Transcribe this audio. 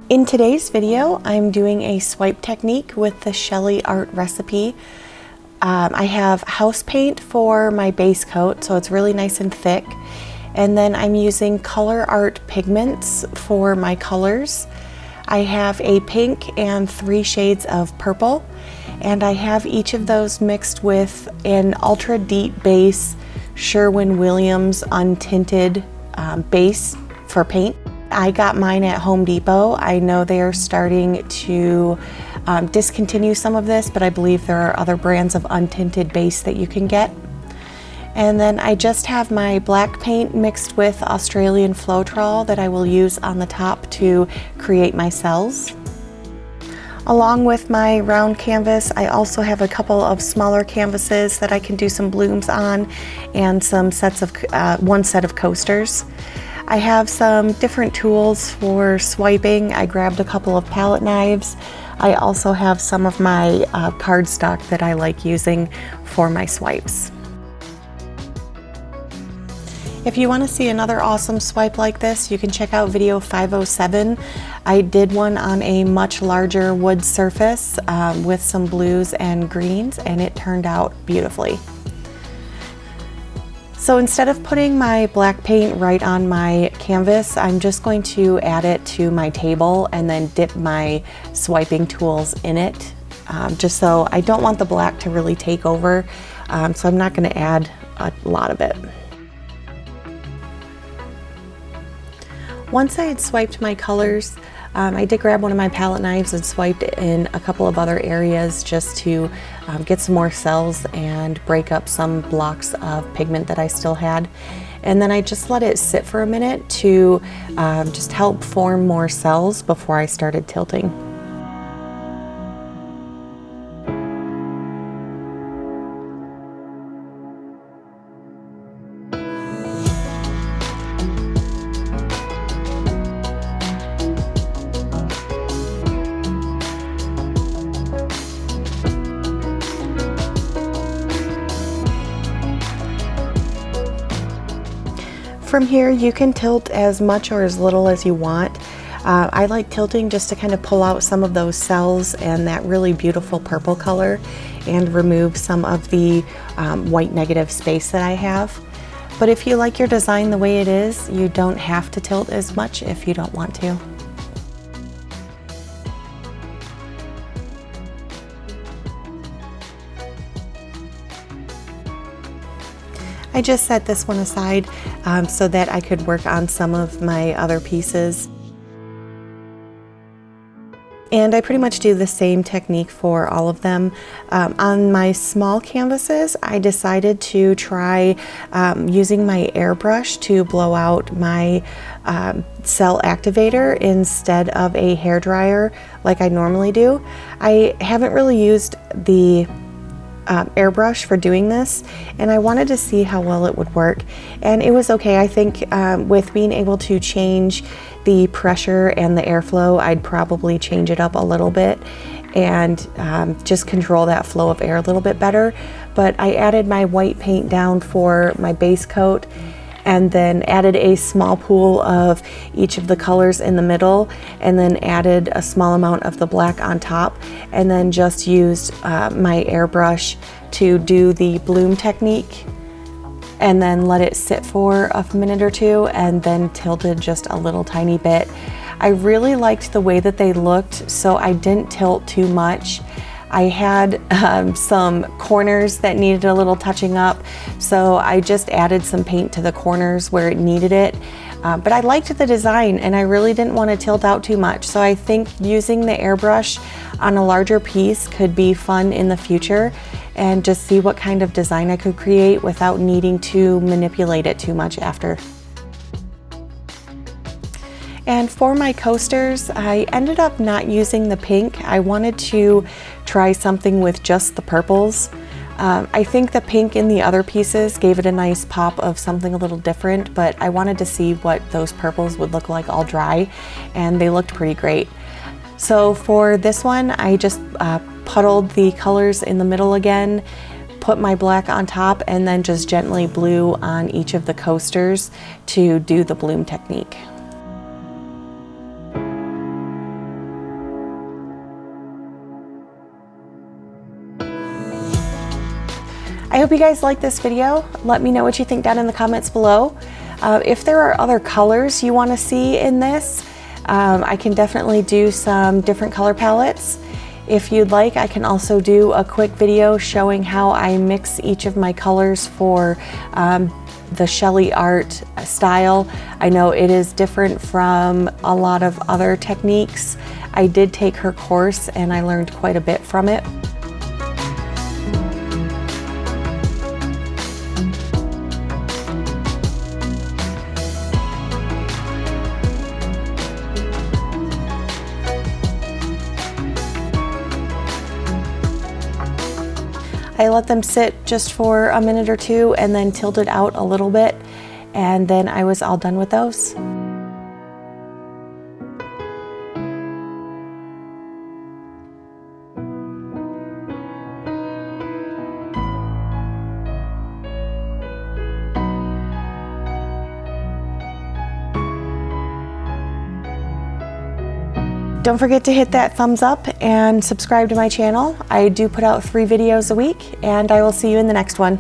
In today's video, I'm doing a swipe technique with the Shelee Art recipe. I have house paint for my base coat, so it's really nice and thick. And then I'm using Colour Arte pigments for my colors. I have a pink and 3 shades of purple, and I have each of those mixed with an ultra deep base Sherwin-Williams untinted base for paint. I got mine at Home Depot. I know they are starting to discontinue some of this, but I believe there are other brands of untinted base that you can get. And then I just have my black paint mixed with Australian floetrol that I will use on the top to create my cells. Along with my round canvas, I also have a couple of smaller canvases that I can do some blooms on, and some sets of one set of coasters. I have some different tools for swiping. I grabbed a couple of palette knives. I also have some of my cardstock that I like using for my swipes. If you want to see another awesome swipe like this, you can check out video 507. I did one on a much larger wood surface with some blues and greens, and it turned out beautifully. So instead of putting my black paint right on my canvas, I'm just going to add it to my table and then dip my swiping tools in it, just so I don't want the black to really take over, so I'm not going to add a lot of it. Once I had swiped my colors, I did grab one of my palette knives and swiped in a couple of other areas just to get some more cells and break up some blocks of pigment that I still had. And then I just let it sit for a minute to just help form more cells before I started tilting. From here, you can tilt as much or as little as you want. I like tilting just to kind of pull out some of those cells and that really beautiful purple color and remove some of the white negative space that I have. But if you like your design the way it is, you don't have to tilt as much if you don't want to. I just set this one aside so that I could work on some of my other pieces. And I pretty much do the same technique for all of them. On my small canvases, I decided to try using my airbrush to blow out my cell activator instead of a hairdryer like I normally do. I haven't really used the airbrush for doing this, and I wanted to see how well it would work, and it was okay. I think with being able to change the pressure and the airflow, I'd probably change it up a little bit and just control that flow of air a little bit better. But I added my white paint down for my base coat, and then added a small pool of each of the colors in the middle, and then added a small amount of the black on top, and then just used my airbrush to do the bloom technique, and then let it sit for a minute or two, and then tilted just a little tiny bit. I really liked the way that they looked, so I didn't tilt too much. I had some corners that needed a little touching up, so I just added some paint to the corners where it needed it. But I liked the design, and I really didn't want to tilt out too much, so I think using the airbrush on a larger piece could be fun in the future, and just see what kind of design I could create without needing to manipulate it too much after. And for my coasters, I ended up not using the pink. I wanted to try something with just the purples. I think the pink in the other pieces gave it a nice pop of something a little different, but I wanted to see what those purples would look like all dry, and they looked pretty great. So for this one, I just puddled the colors in the middle again, put my black on top, and then just gently blew on each of the coasters to do the bloom technique. hope you guys like this video. Let me know what you think down in the comments below. If there are other colors you want to see in this, I can definitely do some different color palettes. If you'd like, I can also do a quick video showing how I mix each of my colors for the Shelee Art style. I know it is different from a lot of other techniques. I did take her course and I learned quite a bit from it. I let them sit just for a minute or two and then tilted out a little bit, and then I was all done with those. Don't forget to hit that thumbs up and subscribe to my channel. I do put out 3 videos a week, and I will see you in the next one.